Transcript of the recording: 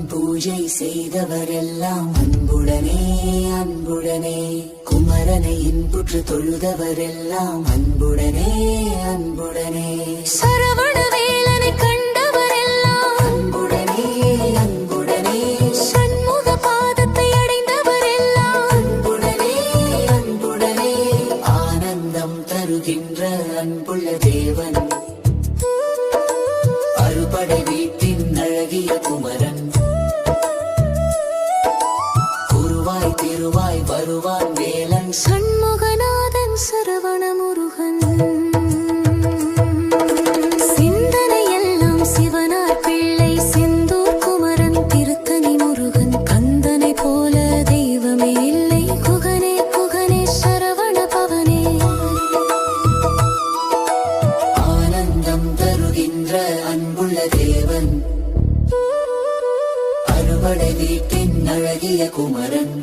பூஜை செய்தவரெல்லாம் அன்புடனே அன்புடனே குமரனை இன்புற்று தொழுதவரெல்லாம் அன்புடனே அன்புடனே சரவண வேலனை கண்டவரெல்லாம் அன்புடனே அன்புடனே சண்முக பாதத்தை அடைந்தவரெல்லாம் அன்புடனே அன்புடனே ஆனந்தம் தருகின்ற அன்புள்ள தேவன் அறுபடை வீட்டின் அழகிய குமரன் குருவாய் திருவாய் வருவான் வேலன் சண்முகநாதன் சரவண முருகன் சிந்தனையெல்லாம் சிவனார் பிள்ளை செந்தூர் குமரன் திருத்தணி முருகன் கந்தனை போல தெய்வமே இல்லை குகனே குகனே சரவண பவனே ஆனந்தம் தருகின்ற அன்புள்ள தேவன் அறுபடை வீட்டின் அழகிய குமரன்